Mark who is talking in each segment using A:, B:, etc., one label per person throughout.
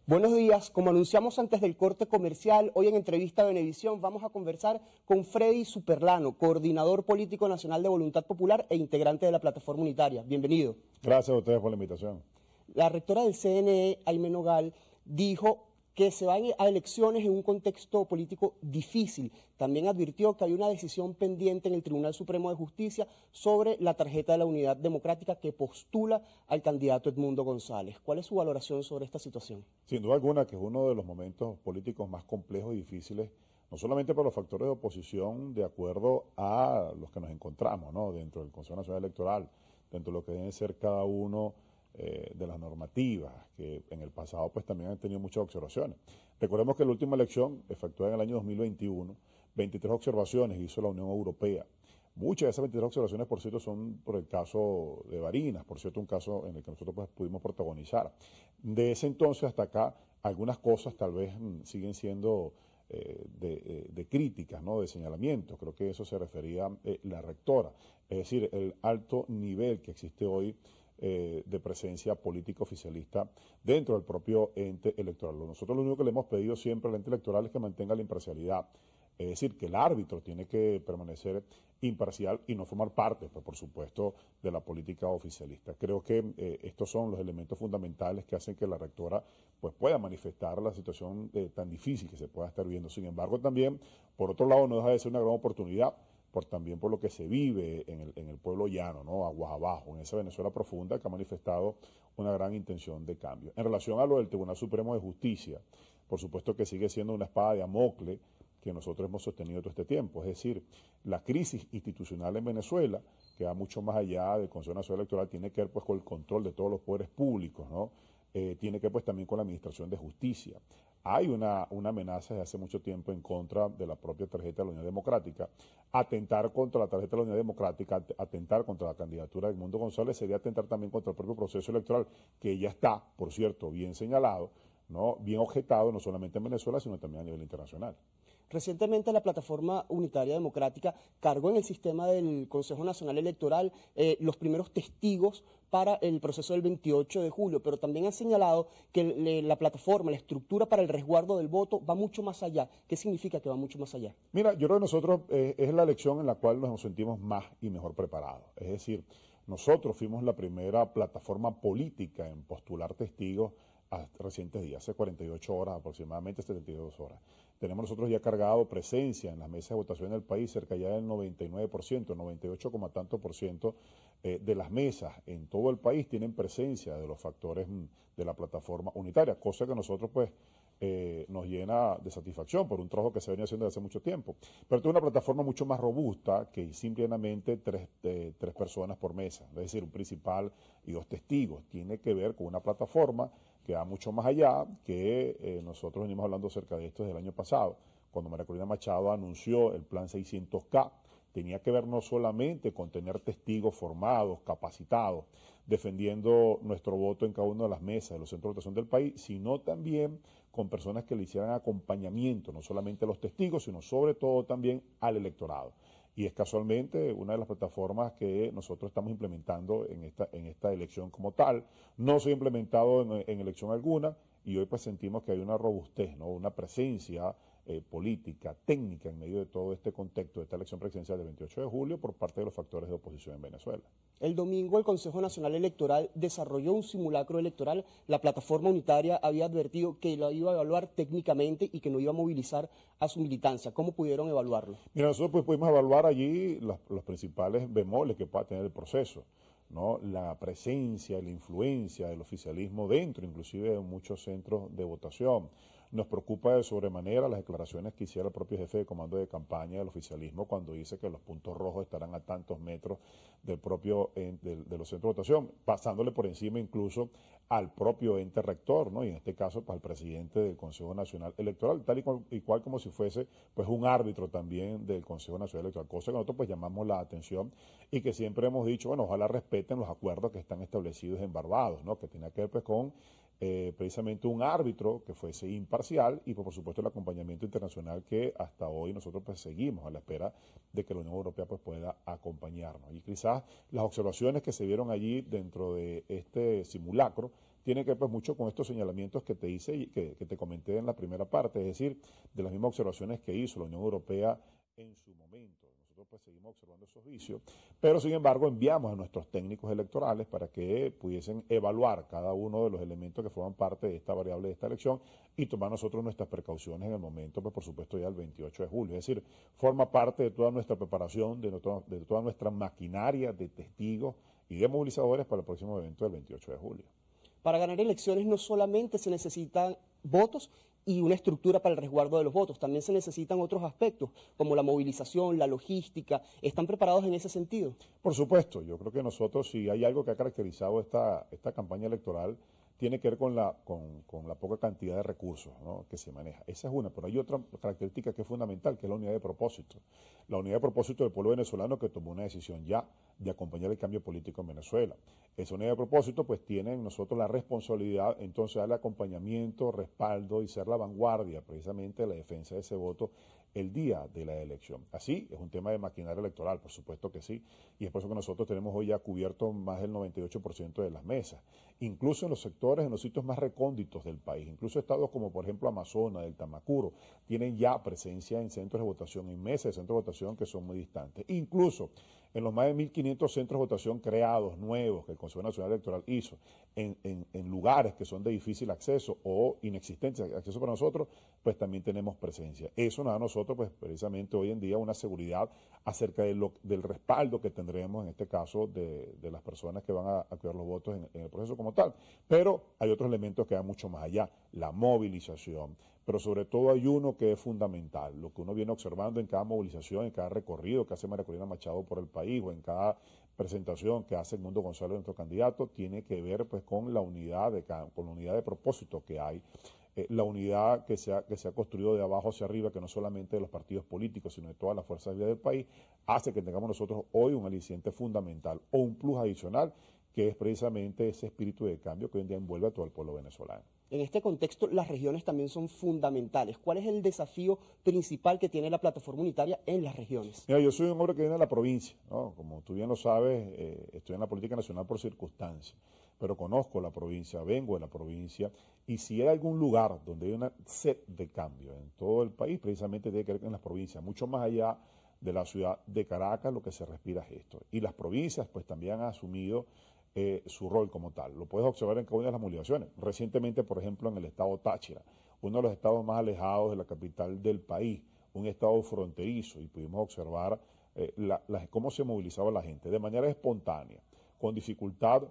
A: Buenos días, como anunciamos antes del corte comercial, hoy en Entrevista de Venevisión vamos a conversar con Freddy Superlano, coordinador político nacional de Voluntad Popular e integrante de la Plataforma Unitaria. Bienvenido.
B: Gracias a ustedes por la invitación.
A: La rectora del CNE, Aimee Nogal, dijo que se van a elecciones en un contexto político difícil. También advirtió que hay una decisión pendiente en el Tribunal Supremo de Justicia sobre la tarjeta de la Unidad Democrática que postula al candidato Edmundo González. ¿Cuál es su valoración sobre esta situación?
B: Sin duda alguna que es uno de los momentos políticos más complejos y difíciles, no solamente por los factores de oposición de acuerdo a los que nos encontramos, ¿no?, dentro del Consejo Nacional Electoral, dentro de lo que deben ser cada uno de las normativas, que en el pasado pues también han tenido muchas observaciones. Recordemos que la última elección, efectuada en el año 2021, 23 observaciones hizo la Unión Europea. Muchas de esas 23 observaciones, por cierto, son por el caso de Barinas, por cierto, un caso en el que nosotros pues, pudimos protagonizar. De ese entonces hasta acá, algunas cosas tal vez siguen siendo de críticas, ¿no?, de señalamiento. Creo que eso se refería la rectora. Es decir, el alto nivel que existe hoy de presencia política oficialista dentro del propio ente electoral. Nosotros lo único que le hemos pedido siempre al ente electoral es que mantenga la imparcialidad. Es decir, que el árbitro tiene que permanecer imparcial y no formar parte, pues, por supuesto, de la política oficialista. Creo que estos son los elementos fundamentales que hacen que la rectora pues, pueda manifestar la situación tan difícil que se pueda estar viendo. Sin embargo, también, por otro lado, no deja de ser una gran oportunidad también por lo que se vive en el pueblo llano, ¿no?, aguas abajo, en esa Venezuela profunda que ha manifestado una gran intención de cambio. En relación a lo del Tribunal Supremo de Justicia, por supuesto que sigue siendo una espada de Damocles que nosotros hemos sostenido todo este tiempo. Es decir, la crisis institucional en Venezuela, que va mucho más allá del Consejo Nacional Electoral, tiene que ver pues con el control de todos los poderes públicos, ¿no? Tiene que ver pues también con la administración de justicia. Hay una amenaza desde hace mucho tiempo en contra de la propia tarjeta de la Unidad Democrática. Atentar contra la tarjeta de la Unidad Democrática, atentar contra la candidatura de Edmundo González sería atentar también contra el propio proceso electoral, que ya está, por cierto, bien señalado, ¿no?, bien objetado, no solamente en Venezuela, sino también a nivel internacional.
A: Recientemente la Plataforma Unitaria Democrática cargó en el sistema del Consejo Nacional Electoral los primeros testigos para el proceso del 28 de julio, pero también ha señalado que la plataforma, la estructura para el resguardo del voto va mucho más allá. ¿Qué significa que va mucho más allá?
B: Mira, yo creo que nosotros es la elección en la cual nos sentimos más y mejor preparados. Es decir, nosotros fuimos la primera plataforma política en postular testigos a recientes días, hace 48 horas aproximadamente, 72 horas. Tenemos nosotros ya cargado presencia en las mesas de votación del país, cerca ya del 99%, 98, tanto por ciento de las mesas en todo el país tienen presencia de los factores de la plataforma unitaria, cosa que nosotros pues nos llena de satisfacción por un trabajo que se venía haciendo desde hace mucho tiempo. Pero tiene una plataforma mucho más robusta que simplemente tres personas por mesa, es decir, un principal y dos testigos. Tiene que ver con una plataforma que va mucho más allá, que nosotros venimos hablando acerca de esto desde el año pasado, cuando María Corina Machado anunció el plan 600K. Tenía que ver no solamente con tener testigos formados, capacitados, defendiendo nuestro voto en cada una de las mesas de los centros de votación del país, sino también con personas que le hicieran acompañamiento, no solamente a los testigos, sino sobre todo también al electorado. Y es casualmente una de las plataformas que nosotros estamos implementando en esta elección como tal. No se ha implementado en elección alguna y hoy pues sentimos que hay una robustez, ¿no?, una presencia política, técnica en medio de todo este contexto de esta elección presidencial del 28 de julio por parte de los factores de oposición en Venezuela.
A: El domingo el Consejo Nacional Electoral desarrolló un simulacro electoral. La plataforma unitaria había advertido que lo iba a evaluar técnicamente y que no iba a movilizar a su militancia. ¿Cómo pudieron evaluarlo?
B: Mira, nosotros pues pudimos evaluar allí los principales bemoles que pueda tener el proceso, ¿no?, la presencia, la influencia del oficialismo dentro, inclusive de muchos centros de votación. Nos preocupa de sobremanera las declaraciones que hiciera el propio jefe de comando de campaña del oficialismo cuando dice que los puntos rojos estarán a tantos metros del propio de los centros de votación, pasándole por encima incluso al propio ente rector, ¿no?, y en este caso pues, al presidente del Consejo Nacional Electoral, tal y cual como si fuese pues un árbitro también del Consejo Nacional Electoral, cosa que nosotros pues llamamos la atención y que siempre hemos dicho, bueno, ojalá respeten los acuerdos que están establecidos en Barbados, ¿no?, que tiene que ver pues con precisamente un árbitro que fuese imparcial y por supuesto el acompañamiento internacional que hasta hoy nosotros pues seguimos a la espera de que la Unión Europea pues pueda acompañarnos. Y quizás las observaciones que se vieron allí dentro de este simulacro tienen que ver pues mucho con estos señalamientos que te hice y que te comenté en la primera parte, es decir, de las mismas observaciones que hizo la Unión Europea en su momento. Nosotros pues seguimos observando esos vicios, pero sin embargo enviamos a nuestros técnicos electorales para que pudiesen evaluar cada uno de los elementos que forman parte de esta variable de esta elección y tomar nosotros nuestras precauciones en el momento, pues por supuesto ya el 28 de julio. Es decir, forma parte de toda nuestra preparación, de toda nuestra maquinaria de testigos y de movilizadores para el próximo evento del 28 de julio.
A: Para ganar elecciones no solamente se necesitan votos y una estructura para el resguardo de los votos, también se necesitan otros aspectos, como la movilización, la logística. ¿Están preparados en ese sentido?
B: Por supuesto, yo creo que nosotros, si hay algo que ha caracterizado esta campaña electoral, tiene que ver con la poca cantidad de recursos, ¿no?, que se maneja. Esa es una, pero hay otra característica que es fundamental, que es la unidad de propósito. La unidad de propósito del pueblo venezolano que tomó una decisión ya de acompañar el cambio político en Venezuela. Esa unidad de propósito pues tiene en nosotros la responsabilidad entonces de darle acompañamiento, respaldo y ser la vanguardia precisamente de la defensa de ese voto el día de la elección. Así, es un tema de maquinaria electoral, por supuesto que sí, y es por eso que nosotros tenemos hoy ya cubierto más del 98% de las mesas, incluso en los sectores, en los sitios más recónditos del país, incluso estados como por ejemplo Amazonas, del Tamacuro, tienen ya presencia en centros de votación, en mesas de centros de votación que son muy distantes, incluso en los más de 1.500 centros de votación creados, nuevos, que el Consejo Nacional Electoral hizo, en lugares que son de difícil acceso o inexistente acceso para nosotros, pues también tenemos presencia. Eso nos da a nosotros, pues precisamente hoy en día, una seguridad acerca del respaldo que tendremos, en este caso, de las personas que van a cuidar los votos en el proceso como tal. Pero hay otros elementos que van mucho más allá, la movilización, pero sobre todo hay uno que es fundamental, lo que uno viene observando en cada movilización, en cada recorrido que hace María Corina Machado por el país o en cada presentación que hace Edmundo González, nuestro candidato, tiene que ver pues con la unidad de propósito que hay, la unidad que se ha construido de abajo hacia arriba, que no solamente de los partidos políticos, sino de todas las fuerzas vivas del país, hace que tengamos nosotros hoy un aliciente fundamental o un plus adicional, que es precisamente ese espíritu de cambio que hoy en día envuelve a todo el pueblo venezolano.
A: En este contexto, las regiones también son fundamentales. ¿Cuál es el desafío principal que tiene la plataforma unitaria en las regiones?
B: Mira, yo soy un hombre que viene de la provincia, ¿no? Como tú bien lo sabes, estoy en la política nacional por circunstancias, pero conozco la provincia, vengo de la provincia, y si hay algún lugar donde hay una sed de cambio en todo el país, precisamente tiene que ver con las provincias, mucho más allá de la ciudad de Caracas, lo que se respira es esto. Y las provincias pues también han asumido su rol como tal. Lo puedes observar en cada una de las movilizaciones. Recientemente, por ejemplo, en el estado Táchira, uno de los estados más alejados de la capital del país, un estado fronterizo, y pudimos observar cómo se movilizaba la gente de manera espontánea, con dificultad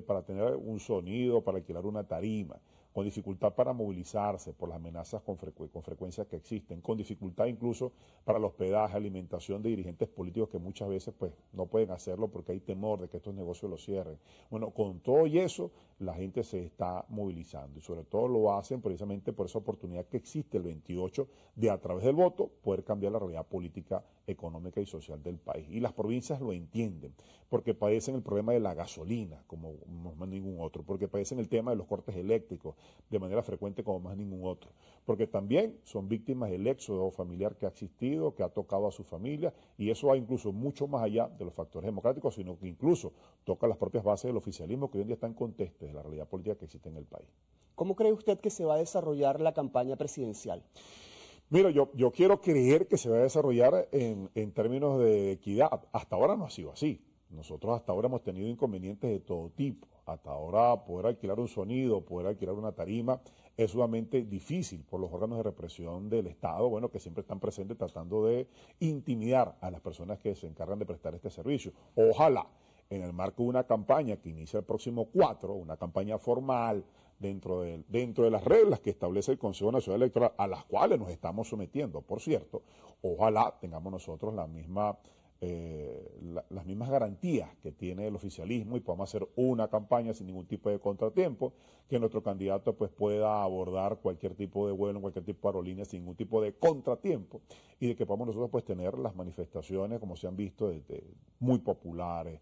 B: para tener un sonido, para alquilar una tarima, con dificultad para movilizarse por las amenazas con frecuencia que existen, con dificultad incluso para el hospedaje, alimentación de dirigentes políticos que muchas veces pues no pueden hacerlo porque hay temor de que estos negocios los cierren. Bueno, con todo y eso, la gente se está movilizando y sobre todo lo hacen precisamente por esa oportunidad que existe el 28 de a través del voto poder cambiar la realidad política, económica y social del país. Y las provincias lo entienden porque padecen el problema de la gasolina como más ningún otro, porque padecen el tema de los cortes eléctricos de manera frecuente como más ningún otro, porque también son víctimas del éxodo familiar que ha existido, que ha tocado a su familia, y eso va incluso mucho más allá de los factores democráticos, sino que incluso toca las propias bases del oficialismo que hoy en día está en contexto de la realidad política que existe en el país.
A: ¿Cómo cree usted que se va a desarrollar la campaña presidencial?
B: Mira, yo quiero creer que se va a desarrollar en términos de equidad. Hasta ahora no ha sido así. Nosotros hasta ahora hemos tenido inconvenientes de todo tipo. Hasta ahora poder alquilar un sonido, poder alquilar una tarima es sumamente difícil por los órganos de represión del Estado, bueno, que siempre están presentes tratando de intimidar a las personas que se encargan de prestar este servicio. Ojalá, en el marco de una campaña que inicia el próximo 4, una campaña formal, dentro de las reglas que establece el Consejo Nacional Electoral, a las cuales nos estamos sometiendo, por cierto, ojalá tengamos nosotros la misma las mismas garantías que tiene el oficialismo y podamos hacer una campaña sin ningún tipo de contratiempo, que nuestro candidato pues pueda abordar cualquier tipo de vuelo, cualquier tipo de aerolínea sin ningún tipo de contratiempo, y de que podamos nosotros pues tener las manifestaciones como se han visto muy populares,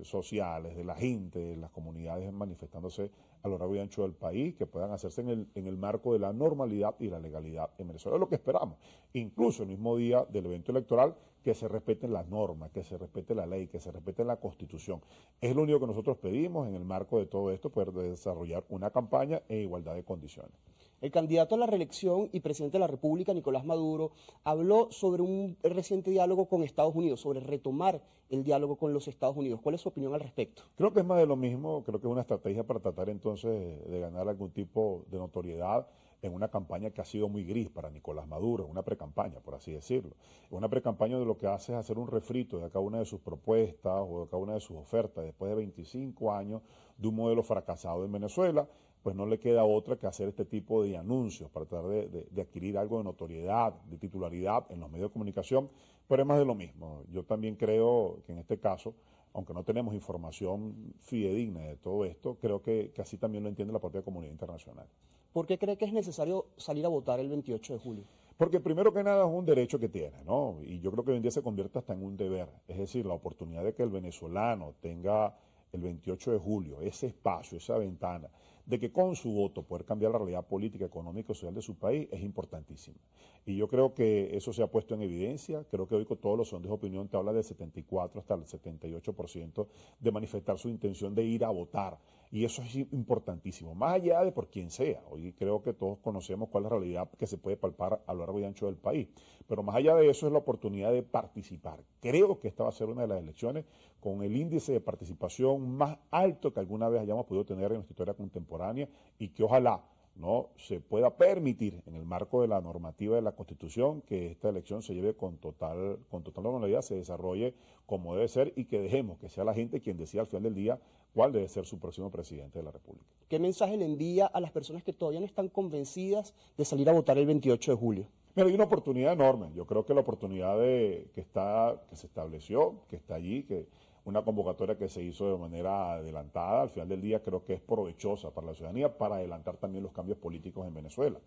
B: sociales, de la gente, de las comunidades manifestándose a lo largo y ancho del país, que puedan hacerse en el marco de la normalidad y la legalidad en Venezuela. Es lo que esperamos. Incluso el mismo día del evento electoral, que se respeten las normas, que se respete la ley, que se respete la Constitución. Es lo único que nosotros pedimos en el marco de todo esto, poder desarrollar una campaña en igualdad de condiciones.
A: El candidato a la reelección y presidente de la República, Nicolás Maduro, habló sobre un reciente diálogo con Estados Unidos, sobre retomar el diálogo con los Estados Unidos. ¿Cuál es su opinión al respecto?
B: Creo que es más de lo mismo, creo que es una estrategia para tratar entonces de ganar algún tipo de notoriedad en una campaña que ha sido muy gris para Nicolás Maduro, una precampaña, por así decirlo. Una precampaña de lo que hace es hacer un refrito de cada una de sus propuestas o de cada una de sus ofertas después de 25 años de un modelo fracasado en Venezuela. Pues no le queda otra que hacer este tipo de anuncios para tratar de adquirir algo de notoriedad, de titularidad en los medios de comunicación, pero es más de lo mismo. Yo también creo que en este caso, aunque no tenemos información fidedigna de todo esto, creo que así también lo entiende la propia comunidad internacional.
A: ¿Por qué cree que es necesario salir a votar el 28 de julio?
B: Porque primero que nada es un derecho que tiene, ¿no? Y yo creo que hoy en día se convierte hasta en un deber. Es decir, la oportunidad de que el venezolano tenga el 28 de julio ese espacio, esa ventana, de que con su voto poder cambiar la realidad política, económica y social de su país es importantísimo. Y yo creo que eso se ha puesto en evidencia. Creo que hoy con todos los sondeos de opinión te habla del 74 hasta el 78% de manifestar su intención de ir a votar. Y eso es importantísimo, más allá de por quién sea. Hoy creo que todos conocemos cuál es la realidad que se puede palpar a lo largo y ancho del país. Pero más allá de eso es la oportunidad de participar. Creo que esta va a ser una de las elecciones con el índice de participación más alto que alguna vez hayamos podido tener en nuestra historia contemporánea y que ojalá no se pueda permitir en el marco de la normativa de la Constitución que esta elección se lleve con total normalidad, se desarrolle como debe ser y que dejemos que sea la gente quien decida al final del día cuál debe ser su próximo presidente de la República.
A: ¿Qué mensaje le envía a las personas que todavía no están convencidas de salir a votar el 28 de julio?
B: Mira, hay una oportunidad enorme. Yo creo que la oportunidad que se estableció, que está allí, que una convocatoria que se hizo de manera adelantada, al final del día creo que es provechosa para la ciudadanía para adelantar también los cambios políticos en Venezuela.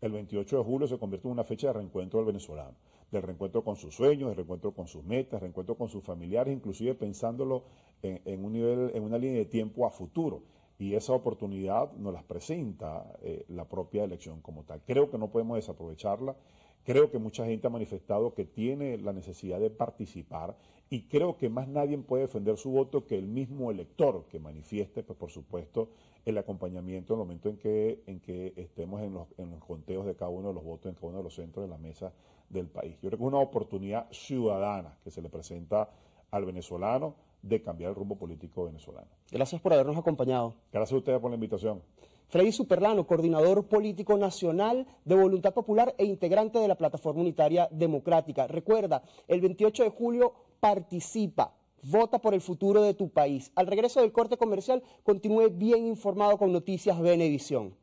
B: El 28 de julio se convierte en una fecha de reencuentro del venezolano, del reencuentro con sus sueños, del reencuentro con sus metas, reencuentro con sus familiares, inclusive pensándolo en una línea de tiempo a futuro. Y esa oportunidad nos las presenta la propia elección como tal. Creo que no podemos desaprovecharla. Creo que mucha gente ha manifestado que tiene la necesidad de participar y creo que más nadie puede defender su voto que el mismo elector que manifieste, pues por supuesto, el acompañamiento en el momento en que estemos en los conteos de cada uno de los votos en cada uno de los centros de la mesa del país. Yo creo que es una oportunidad ciudadana que se le presenta al venezolano de cambiar el rumbo político venezolano.
A: Gracias por habernos acompañado.
B: Gracias a ustedes por la invitación.
A: Freddy Superlano, coordinador político nacional de Voluntad Popular e integrante de la Plataforma Unitaria Democrática. Recuerda, el 28 de julio participa, vota por el futuro de tu país. Al regreso del corte comercial, continúe bien informado con Noticias Venevisión.